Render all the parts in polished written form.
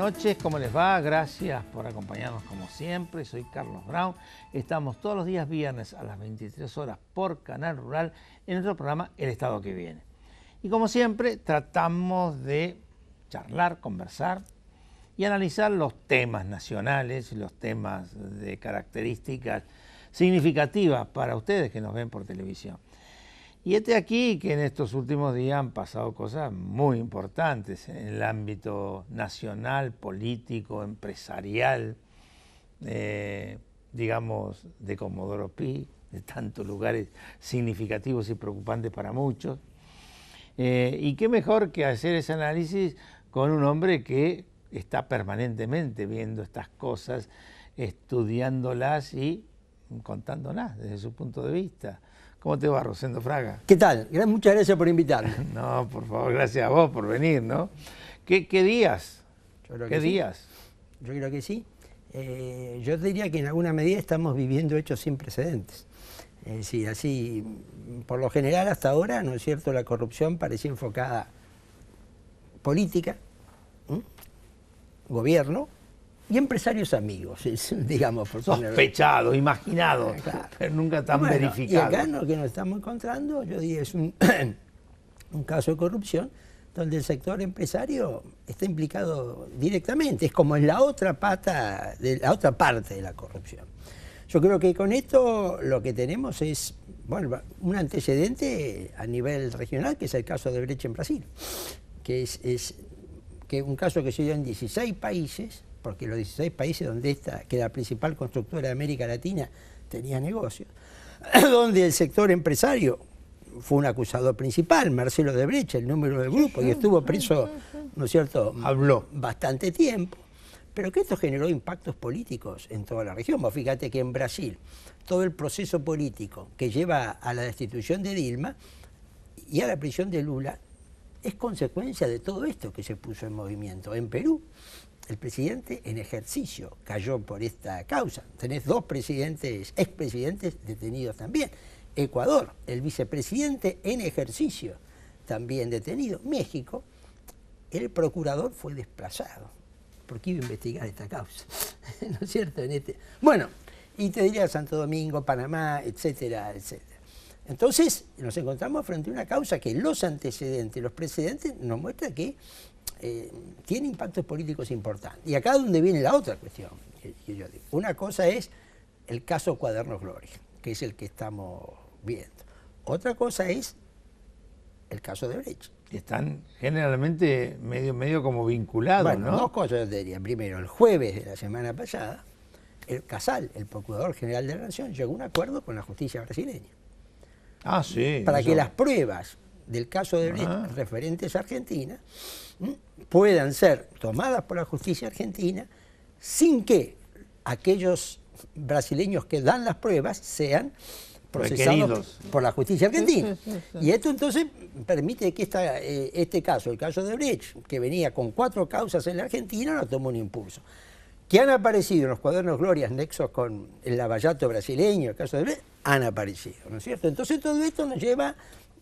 noches, ¿cómo les va? Gracias por acompañarnos como siempre. Soy Carlos Brown. Estamos todos los días viernes a las 23 horas por Canal Rural en nuestro programa El Estado que Viene. Y como siempre tratamos de charlar, conversar y analizar los temas nacionales, los temas de características significativas para ustedes que nos ven por televisión. Y aquí que en estos últimos días han pasado cosas muy importantes en el ámbito nacional, político, empresarial, digamos, de Comodoro Pi, de tantos lugares significativos y preocupantes para muchos. Y qué mejor que hacer ese análisis con un hombre que está permanentemente viendo estas cosas, estudiándolas y contándolas desde su punto de vista. ¿Cómo te va, Rosendo Fraga? ¿Qué tal? Muchas gracias por invitarme. No, por favor, gracias a vos por venir, ¿no? ¿Qué días? ¿Qué días? Yo creo que sí. Yo diría que en alguna medida estamos viviendo hechos sin precedentes. Es decir, así, por lo general hasta ahora, ¿no es cierto?, la corrupción parecía enfocada política, gobierno y empresarios amigos, digamos. Por sospechado, imaginado, claro, pero nunca tan verificado. Y acá lo que nos estamos encontrando, yo diría, es un caso de corrupción donde el sector empresario está implicado directamente, es como en la otra pata, la otra parte de la corrupción. Yo creo que con esto lo que tenemos es, bueno, un antecedente a nivel regional, que es el caso de Brecht en Brasil, que es un caso que se dio en 16 países, porque los 16 países donde esta, que la principal constructora de América Latina, tenía negocios, donde el sector empresario fue un acusador principal, Marcelo Odebrecht, el número del grupo, y estuvo preso, ¿no es cierto?, habló bastante tiempo, pero que esto generó impactos políticos en toda la región. Vos fíjate que en Brasil todo el proceso político que lleva a la destitución de Dilma y a la prisión de Lula es consecuencia de todo esto que se puso en movimiento. En Perú, el presidente en ejercicio cayó por esta causa. Tenés dos expresidentes detenidos también. Ecuador, el vicepresidente en ejercicio también detenido. México, el procurador fue desplazado porque iba a investigar esta causa, ¿no es cierto? Bueno, y te diría Santo Domingo, Panamá, etcétera, etcétera. Entonces nos encontramos frente a una causa que los antecedentes, los precedentes nos muestran que tiene impactos políticos importantes. Y acá es donde viene la otra cuestión que yo digo. Una cosa es el caso Cuadernos Gloria, que es el que estamos viendo. Otra cosa es el caso de Brecht. Están generalmente medio como vinculados, bueno, ¿no? Dos cosas yo te diría. Primero, el jueves de la semana pasada, el Casal, el Procurador General de la Nación, llegó a un acuerdo con la justicia brasileña. Ah, sí. Para que las pruebas del caso de Brecht referentes a Argentina puedan ser tomadas por la justicia argentina sin que aquellos brasileños que dan las pruebas sean procesados por la justicia argentina. Y esto entonces permite que este caso, el caso de Brecht, que venía con 4 causas en la Argentina, no tomó un impulso. Que han aparecido en los Cuadernos Glorias nexos con el lavallato brasileño, el caso de Brecht, han aparecido, ¿no es cierto? Entonces todo esto nos lleva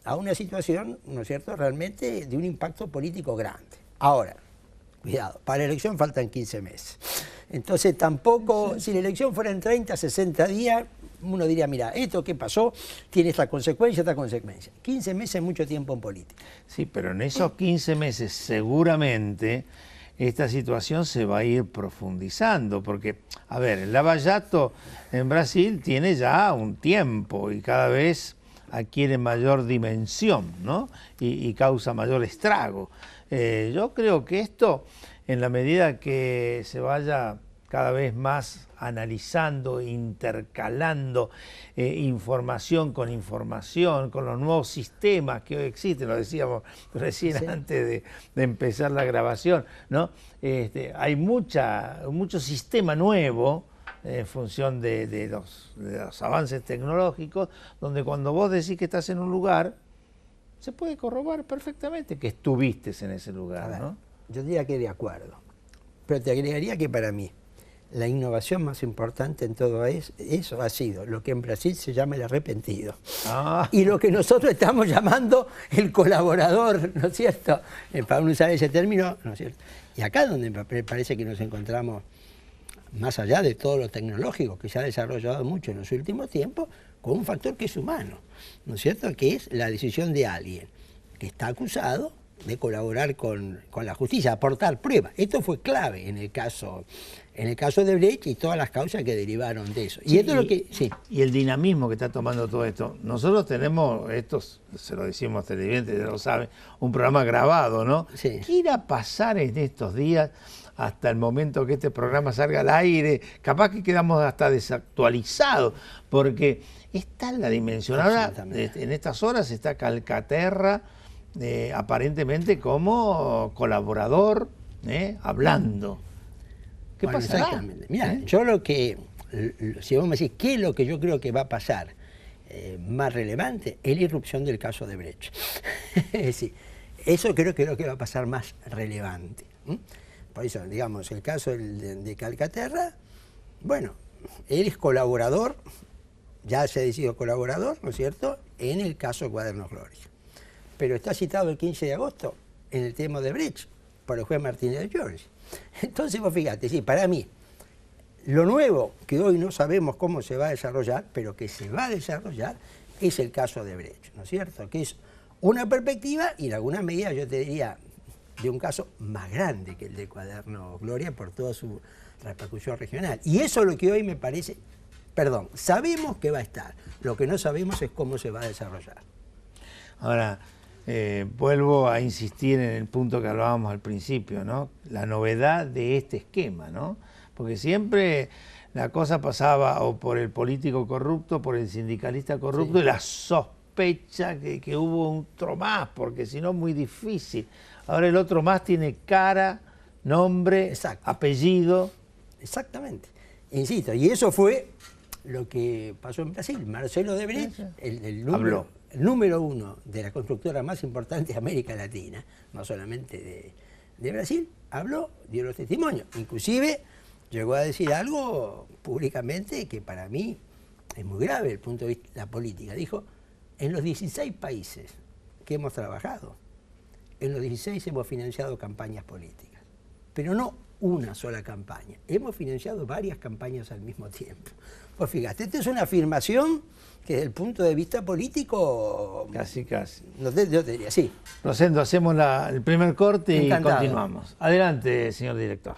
a una situación, ¿no es cierto?, realmente de un impacto político grande. Ahora, cuidado, para la elección faltan 15 meses. Entonces tampoco, si la elección fuera en 30, 60 días, uno diría, mira, esto que pasó tiene esta consecuencia, esta consecuencia. 15 meses es mucho tiempo en política. Sí, pero en esos 15 meses seguramente esta situación se va a ir profundizando, porque, a ver, el lavallato en Brasil tiene ya un tiempo y cada vez adquiere mayor dimensión, ¿no? Y causa mayor estrago. Yo creo que esto, en la medida que se vaya cada vez más analizando, intercalando información, con los nuevos sistemas que hoy existen, lo decíamos recién antes de empezar la grabación, ¿no? Hay mucho sistema nuevo en función de los avances tecnológicos, donde cuando vos decís que estás en un lugar, se puede corroborar perfectamente que estuviste en ese lugar, ¿no? Yo diría que de acuerdo, pero te agregaría que para mí la innovación más importante en todo eso ha sido lo que en Brasil se llama el arrepentido. Y lo que nosotros estamos llamando el colaborador, ¿no es cierto? Para no usar ese término, ¿no es cierto? Y acá donde me parece que nos encontramos, más allá de todo lo tecnológico que se ha desarrollado mucho en los últimos tiempos, con un factor que es humano, ¿no es cierto? Que es la decisión de alguien que está acusado de colaborar con la justicia, aportar pruebas. Esto fue clave en el caso de Brecht y todas las causas que derivaron de eso. Sí, y esto es lo que, sí. Y el dinamismo que está tomando todo esto. Nosotros tenemos, se lo decimos televidentes, ya lo saben, un programa grabado, ¿no? Sí. ¿Qué irá a pasar en estos días hasta el momento que este programa salga al aire? Capaz que quedamos hasta desactualizados, porque está en la dimensión. Ahora, en estas horas está Calcaterra, aparentemente como colaborador, hablando. ¿Qué pasará? Exactamente. Mira, yo si vos me decís, ¿qué es lo que yo creo que va a pasar más relevante? Es la irrupción del caso de Brecht. Es decir, eso creo que es lo que va a pasar más relevante. Por eso, digamos, el caso de Calcaterra, bueno, él es colaborador, ya se ha decidido colaborador, ¿no es cierto?, en el caso Cuadernos Gloria. Pero está citado el 15 de agosto en el tema de Brecht por el juez Martínez de Giorgi. Entonces vos fíjate, sí, para mí, lo nuevo que hoy no sabemos cómo se va a desarrollar, pero que se va a desarrollar, es el caso de Brecht, ¿no es cierto?, que es una perspectiva y en alguna medida yo te diría de un caso más grande que el de Cuadernos Gloria por toda su repercusión regional. Y eso es lo que hoy me parece, sabemos que va a estar, lo que no sabemos es cómo se va a desarrollar. Ahora, vuelvo a insistir en el punto que hablábamos al principio, ¿no? La novedad de este esquema, ¿no? Porque siempre la cosa pasaba o por el político corrupto, por el sindicalista corrupto, sí, y la sospecha que hubo otro más, porque si no es muy difícil. Ahora el otro más tiene cara, nombre, exacto, apellido. Exactamente. Insisto, y eso fue lo que pasó en Brasil. Marcelo Odebrecht, el número uno de la constructora más importante de América Latina, no solamente de Brasil, habló, dio los testimonios. Inclusive llegó a decir algo públicamente que para mí es muy grave desde el punto de vista de la política. Dijo, en los 16 países que hemos trabajado, en los 16 hemos financiado campañas políticas, pero no una sola campaña. Hemos financiado varias campañas al mismo tiempo. Pues fíjate, esta es una afirmación que desde el punto de vista político... Casi. Yo te diría, sí. Rosendo, hacemos el primer corte. Encantado. Y continuamos. Adelante, señor director.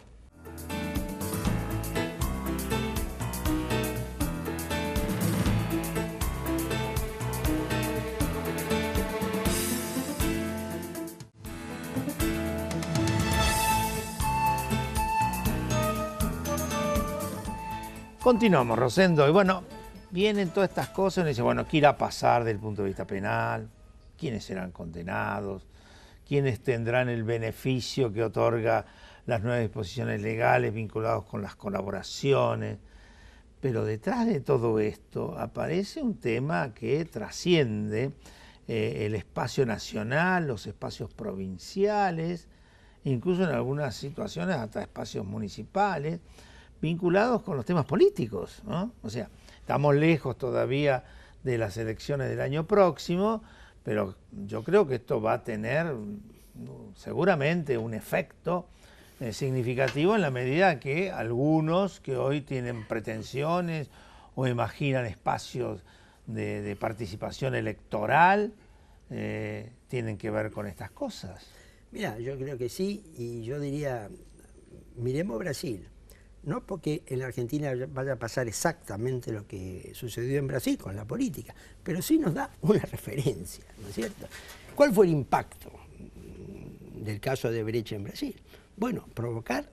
Continuamos, Rosendo. Y bueno, vienen todas estas cosas y uno dice, bueno, ¿qué irá a pasar desde el punto de vista penal? ¿Quiénes serán condenados? ¿Quiénes tendrán el beneficio que otorga las nuevas disposiciones legales vinculados con las colaboraciones? Pero detrás de todo esto aparece un tema que trasciende el espacio nacional, los espacios provinciales, incluso en algunas situaciones hasta espacios municipales, vinculados con los temas políticos, ¿no? O sea, estamos lejos todavía de las elecciones del año próximo, pero yo creo que esto va a tener seguramente un efecto significativo en la medida que algunos que hoy tienen pretensiones o imaginan espacios de participación electoral tienen que ver con estas cosas. Mira, yo creo que sí, y yo diría, miremos Brasil. No porque en la Argentina vaya a pasar exactamente lo que sucedió en Brasil con la política, pero sí nos da una referencia, ¿no es cierto? ¿Cuál fue el impacto del caso de Brecht en Brasil? Bueno, provocar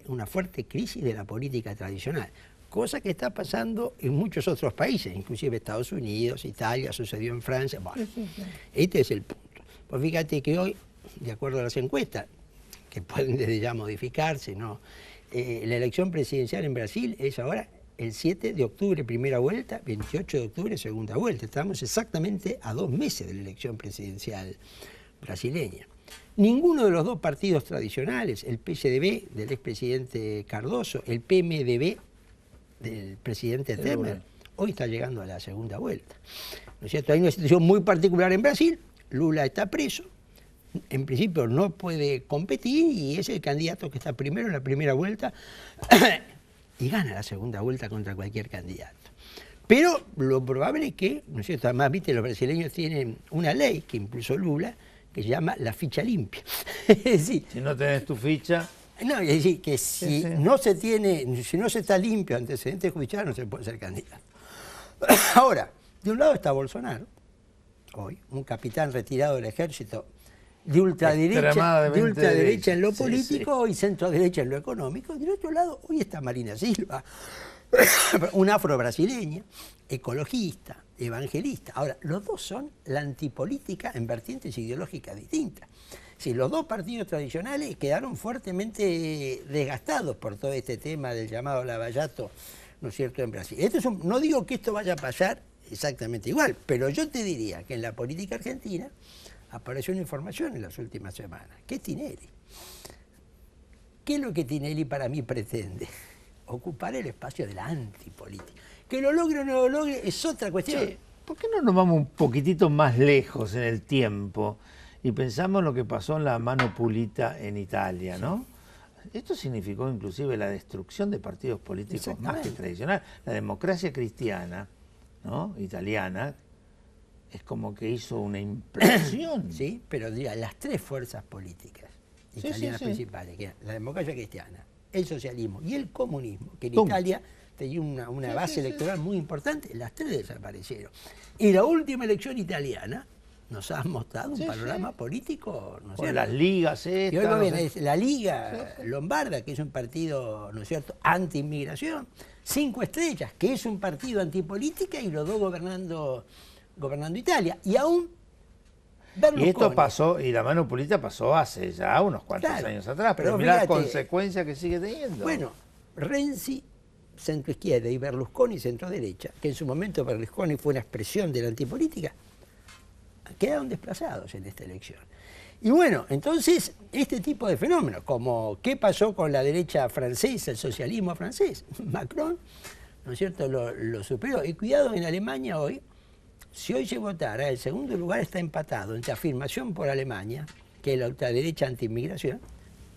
una fuerte crisis de la política tradicional, cosa que está pasando en muchos otros países, inclusive Estados Unidos, Italia, sucedió en Francia. Bueno, este es el punto. Pues fíjate que hoy, de acuerdo a las encuestas, que pueden desde ya modificarse, ¿no? La elección presidencial en Brasil es ahora el 7 de octubre, primera vuelta, 28 de octubre, segunda vuelta. Estamos exactamente a 2 meses de la elección presidencial brasileña. Ninguno de los dos partidos tradicionales, el PSDB del expresidente Cardoso, el PMDB del presidente Temer, hoy está llegando a la segunda vuelta. ¿No es cierto? Hay una situación muy particular en Brasil, Lula está preso, en principio no puede competir y es el candidato que está primero en la primera vuelta y gana la segunda vuelta contra cualquier candidato. Pero lo probable es que, ¿no es cierto? Además, viste, los brasileños tienen una ley que impulsó Lula que se llama la ficha limpia. Es decir, si no tenés tu ficha... No, es decir, que si no se tiene, si no se está limpio antecedentes judiciales, no se puede ser candidato. Ahora, de un lado está Bolsonaro, hoy, un capitán retirado del ejército de ultraderecha en lo político y centro-derecha en lo económico. Del otro lado, hoy está Marina Silva, una afro-brasileña, ecologista, evangelista. Ahora, los dos son la antipolítica en vertientes ideológicas distintas. Sí, los dos partidos tradicionales quedaron fuertemente desgastados por todo este tema del llamado lavallato, ¿no es cierto?, en Brasil. No digo que esto vaya a pasar exactamente igual, pero yo te diría que en la política argentina apareció una información en las últimas semanas, que es Tinelli. ¿Qué es lo que Tinelli para mí pretende? Ocupar el espacio de la antipolítica. Que lo logre o no lo logre es otra cuestión. Sí. ¿Por qué no nos vamos un poquitito más lejos en el tiempo y pensamos en lo que pasó en la mano pulita en Italia, ¿no? Esto significó inclusive la destrucción de partidos políticos más que tradicionales. La democracia cristiana, ¿no?, italiana, es como que hizo una implosión. Sí, pero diga, las tres fuerzas políticas italianas principales, que eran la democracia cristiana, el socialismo y el comunismo, que en Italia tenía una base electoral muy importante, las tres desaparecieron. Y la última elección italiana nos ha mostrado un panorama político, ¿no es cierto? Las ligas y hoy es la Liga Lombarda, que es un partido, ¿no es cierto?, anti-inmigración. 5 Estrellas, que es un partido antipolítica, y los dos gobernando Italia. Y aún Berlusconi. Y esto pasó, y la mano pulita pasó hace ya unos cuantos años atrás, pero mirá la consecuencia que sigue teniendo. Bueno, Renzi, centro-izquierda, y Berlusconi, centro-derecha, que en su momento Berlusconi fue una expresión de la antipolítica, quedaron desplazados en esta elección. Y bueno, entonces, este tipo de fenómenos, como qué pasó con la derecha francesa, el socialismo francés, Macron, ¿no es cierto?, lo superó. Y cuidado, en Alemania hoy, si hoy se votara, el segundo lugar está empatado entre Afirmación por Alemania, que es la ultraderecha anti-inmigración,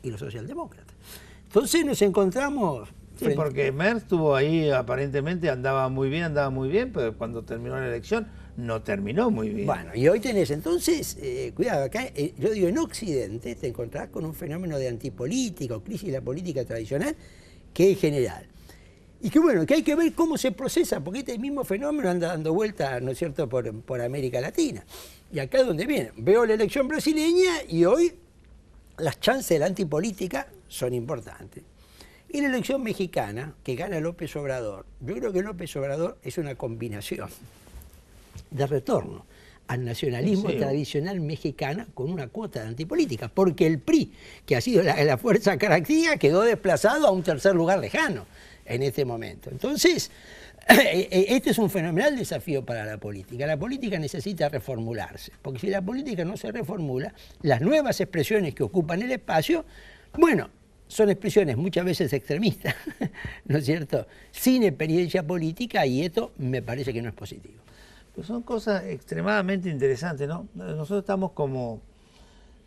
y los socialdemócratas. Entonces nos encontramos... Sí, porque Merz estuvo ahí, aparentemente andaba muy bien, pero cuando terminó la elección no terminó muy bien. Bueno, y hoy tenés, entonces, cuidado, acá, yo digo, en Occidente te encontrás con un fenómeno de antipolítica o crisis de la política tradicional que es general. Y que bueno, que hay que ver cómo se procesa, porque este mismo fenómeno anda dando vueltas, ¿no es cierto?, por América Latina. Y acá es donde viene, veo la elección brasileña y hoy las chances de la antipolítica son importantes. Y la elección mexicana, que gana López Obrador, yo creo que López Obrador es una combinación de retorno al nacionalismo tradicional mexicana con una cuota de antipolítica, porque el PRI, que ha sido la fuerza característica, quedó desplazado a un tercer lugar lejano en este momento. Entonces, este es un fenomenal desafío para la política. La política necesita reformularse, porque si la política no se reformula, las nuevas expresiones que ocupan el espacio, bueno, son expresiones muchas veces extremistas, ¿no es cierto?, sin experiencia política, y esto me parece que no es positivo. Pues son cosas extremadamente interesantes, ¿no? Nosotros estamos como,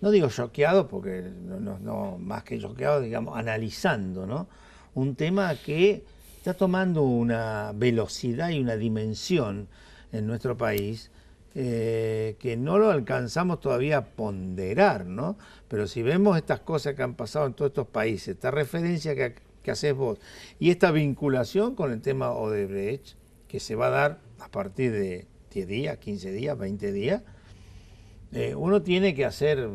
no digo choqueados, porque no más que choqueados, digamos, analizando, ¿no?, un tema que está tomando una velocidad y una dimensión en nuestro país que no lo alcanzamos todavía a ponderar, ¿no? Pero si vemos estas cosas que han pasado en todos estos países, esta referencia que haces vos y esta vinculación con el tema Odebrecht, que se va a dar a partir de 10 días, 15 días, 20 días, uno tiene que hacer,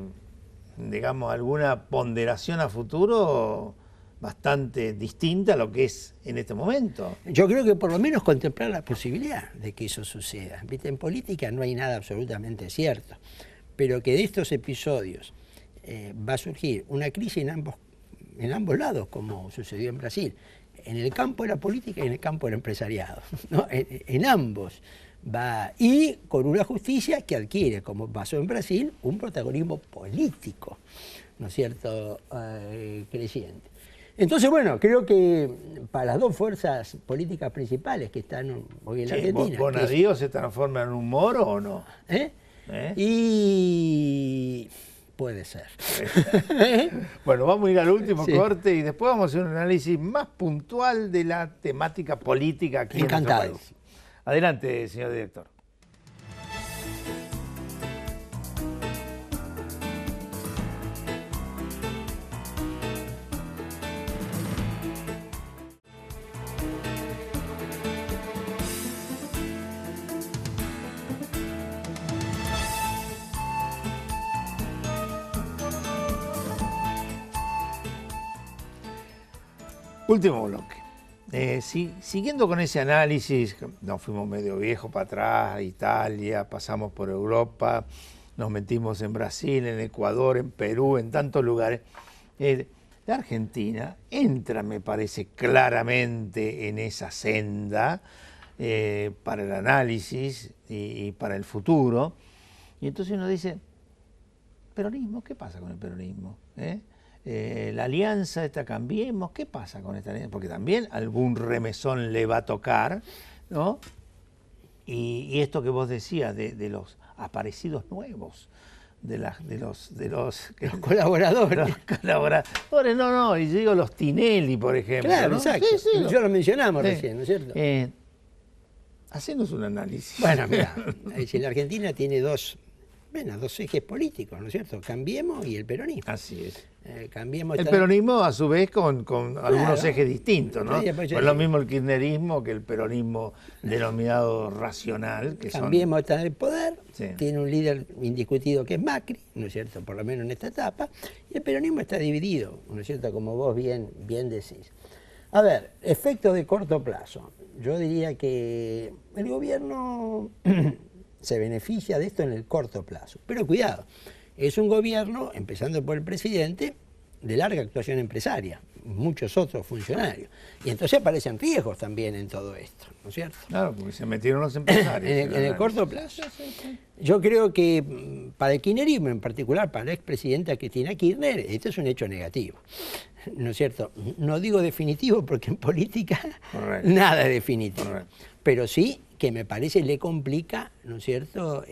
digamos, alguna ponderación a futuro bastante distinta a lo que es en este momento. Yo creo que por lo menos contemplar la posibilidad de que eso suceda. ¿Viste? En política no hay nada absolutamente cierto, pero que de estos episodios va a surgir una crisis en ambos lados, como sucedió en Brasil, en el campo de la política y en el campo del empresariado, ¿no? En ambos y con una justicia que adquiere, como pasó en Brasil, un protagonismo político, ¿no es cierto?, creciente. Entonces, bueno, creo que para las dos fuerzas políticas principales que están hoy en la Argentina... ¿Bonadío se transforma en un moro o no? Y puede ser. Bueno, vamos a ir al último corte y después vamos a hacer un análisis más puntual de la temática política aquí en nuestro país. Adelante, señor director. Último bloque. Siguiendo con ese análisis, nos fuimos medio viejo para atrás, Italia, pasamos por Europa, nos metimos en Brasil, en Ecuador, en Perú, en tantos lugares. La Argentina entra, me parece, claramente en esa senda para el análisis y para el futuro. Y entonces uno dice, ¿peronismo? ¿Qué pasa con el peronismo? La alianza esta Cambiemos, ¿qué pasa con esta alianza? Porque también algún remesón le va a tocar, ¿no? Y esto que vos decías de los aparecidos nuevos, de los colaboradores. Los colaboradores, no, y yo digo los Tinelli, por ejemplo. Claro, ¿no? exacto. Sí, yo lo mencionamos recién, ¿no es cierto? Hacenos un análisis. Bueno, mira, la Argentina tiene dos ejes políticos, ¿no es cierto? Cambiemos y el peronismo. Así es. Cambiemos el peronismo, a su vez, con algunos ejes distintos, ¿no? Pues es lo mismo el kirchnerismo que el peronismo denominado racional. Que Cambiemos está en el poder, tiene un líder indiscutido que es Macri, ¿no es cierto?, por lo menos en esta etapa, y el peronismo está dividido, ¿no es cierto?, como vos bien decís. A ver, efectos de corto plazo. Yo diría que el gobierno se beneficia de esto en el corto plazo, pero cuidado. Es un gobierno, empezando por el presidente, de larga actuación empresaria, muchos otros funcionarios. Y entonces aparecen riesgos también en todo esto, ¿no es cierto? Claro, porque se metieron los empresarios. en el corto plazo. Yo creo que para el kirchnerismo, en particular para la expresidenta Cristina Kirchner, esto es un hecho negativo, ¿no es cierto? No digo definitivo porque en política nada es definitivo, pero sí que me parece le complica, ¿no es cierto?,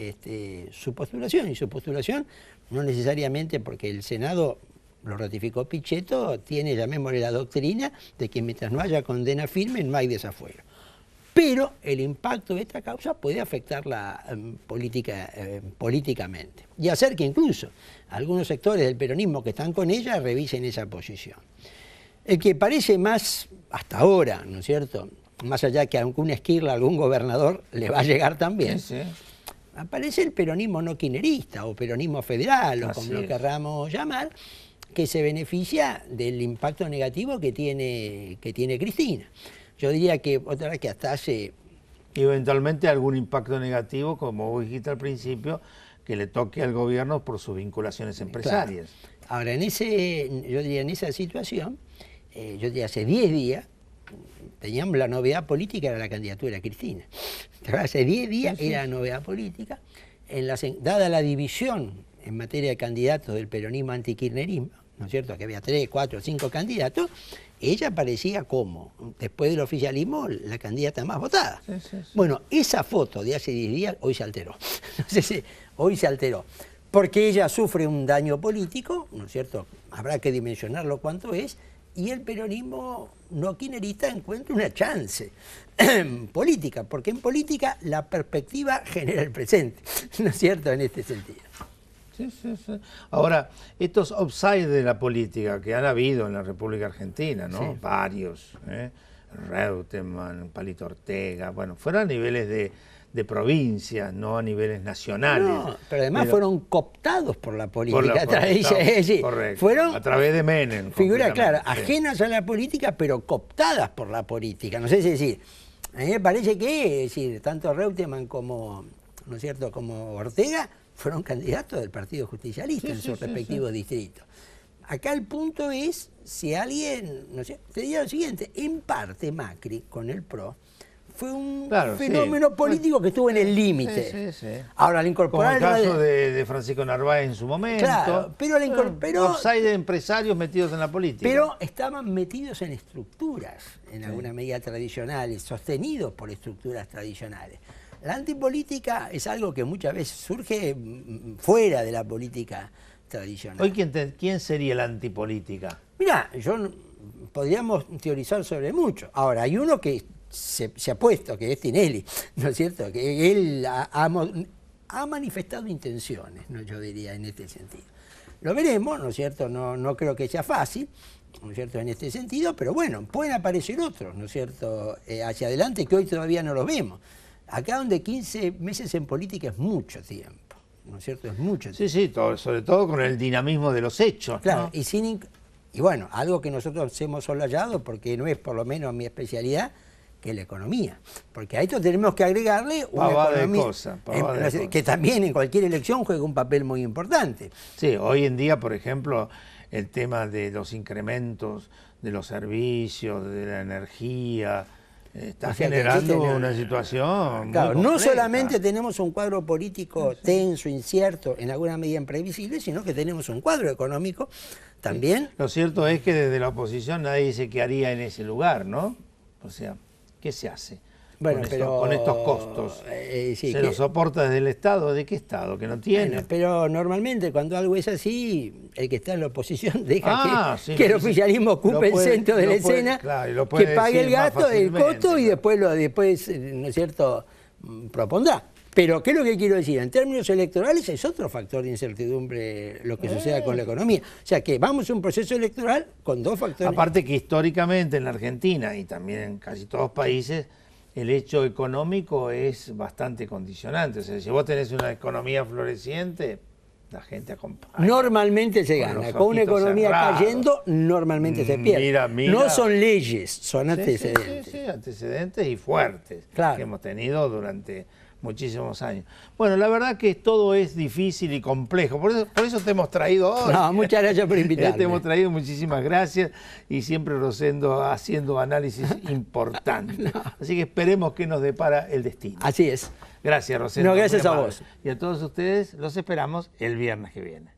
su postulación. Y su postulación no necesariamente porque el Senado lo ratificó Pichetto, tiene, llamémosle, la doctrina de que mientras no haya condena firme no hay desafuero. Pero el impacto de esta causa puede afectarla políticamente y hacer que incluso algunos sectores del peronismo que están con ella revisen esa posición. El que parece más, hasta ahora, ¿no es cierto?, más allá que a algún esquirla, algún gobernador le va a llegar también, aparece el peronismo no kirchnerista o peronismo federal, o como lo querramos llamar, que se beneficia del impacto negativo que tiene Cristina. Yo diría que otra vez que hasta hace... Y eventualmente algún impacto negativo, como vos dijiste al principio, que le toque al gobierno por sus vinculaciones empresarias. Claro. Ahora, yo diría en esa situación, yo diría hace 10 días, teníamos la novedad política, era la candidatura a Cristina. Hace 10 días era la novedad política, dada la división en materia de candidatos del peronismo antikirchnerismo, ¿no es cierto?, que había 3, 4, 5 candidatos, ella aparecía como, después del oficialismo, la candidata más votada. Bueno, esa foto de hace 10 días hoy se alteró. Hoy se alteró. Porque ella sufre un daño político, ¿no es cierto?, habrá que dimensionarlo cuánto es, y el peronismo no kirchnerista encuentra una chance política, porque en política la perspectiva genera el presente, ¿no es cierto?, en este sentido. Ahora, estos upsides de la política que han habido en la República Argentina, ¿no? Varios, Reutemann, Palito Ortega, bueno, fueron a niveles de provincias, no a niveles nacionales. No, pero además fueron cooptados por la política. Correcto, fueron a través de Menem. Figuras, claro, ajenas a la política, pero cooptadas por la política. No sé si decir, a mí me parece que, es decir, tanto Reutemann como, ¿no es cierto?, como Ortega fueron candidatos del Partido Justicialista en sus respectivos distritos. Acá el punto es si alguien, no sé, te diría lo siguiente, en parte Macri con el PRO fue un Claro, fenómeno sí. político que estuvo en el límite. Sí, sí, sí. Ahora, al Como incorporar... el caso de Francisco Narváez en su momento. Claro, pero al incorporar... Offside de empresarios metidos en la política. Pero estaban metidos en estructuras, en alguna medida tradicionales, sostenidos por estructuras tradicionales. La antipolítica es algo que muchas veces surge fuera de la política tradicional. Hoy, ¿quién sería la antipolítica? Mirá, podríamos teorizar sobre mucho. Ahora, hay uno que se ha puesto, que es Tinelli, ¿no es cierto? Que él ha manifestado intenciones, ¿no? Yo diría, en este sentido. Lo veremos, ¿no es cierto? No creo que sea fácil, ¿no es cierto?, en este sentido, pero bueno, pueden aparecer otros, ¿no es cierto?, hacia adelante, que hoy todavía no los vemos. Acá donde 15 meses en política es mucho tiempo, ¿no es cierto? Es mucho tiempo. Sí, sobre todo con el dinamismo de los hechos, Claro, ¿no? Y bueno, algo que nosotros hemos soslayado, porque no es por lo menos mi especialidad, que es la economía. Porque a esto tenemos que agregarle una economía que también en cualquier elección juega un papel muy importante. Sí, hoy en día, por ejemplo, el tema de los incrementos de los servicios, de la energía, está generando una situación claro, muy no compleja. solamente tenemos un cuadro político tenso, incierto, en alguna medida imprevisible, sino que tenemos un cuadro económico también. Sí. Lo cierto es que desde la oposición nadie dice qué haría en ese lugar, ¿no? O sea, ¿qué se hace? Bueno, con estos costos. Sí, ¿Se lo soporta desde el Estado? ¿De qué Estado? ¿Que no tiene? Bueno, pero normalmente cuando algo es así, el que está en la oposición deja que el oficialismo ocupe el centro de la escena, claro, que pague el gasto, el costo y después, ¿no es cierto?, propondrá. Pero, ¿qué es lo que quiero decir? En términos electorales es otro factor de incertidumbre lo que suceda con la economía. O sea que vamos a un proceso electoral con dos factores. Aparte que históricamente en la Argentina y también en casi todos los países, el hecho económico es bastante condicionante. O sea, si vos tenés una economía floreciente, la gente acompaña. Normalmente se gana. Con una economía cayendo, normalmente se pierde. Mira. No son leyes, son antecedentes. Sí, antecedentes y fuertes, claro, que hemos tenido durante muchísimos años. Bueno, la verdad que todo es difícil y complejo, por eso te hemos traído hoy. No, muchas gracias por invitarme. Te hemos traído, muchísimas gracias, y siempre Rosendo haciendo análisis importantes. No. Así que esperemos que nos depara el destino. Así es. Gracias, Rosendo. No, gracias a vos. Y a todos ustedes los esperamos el viernes que viene.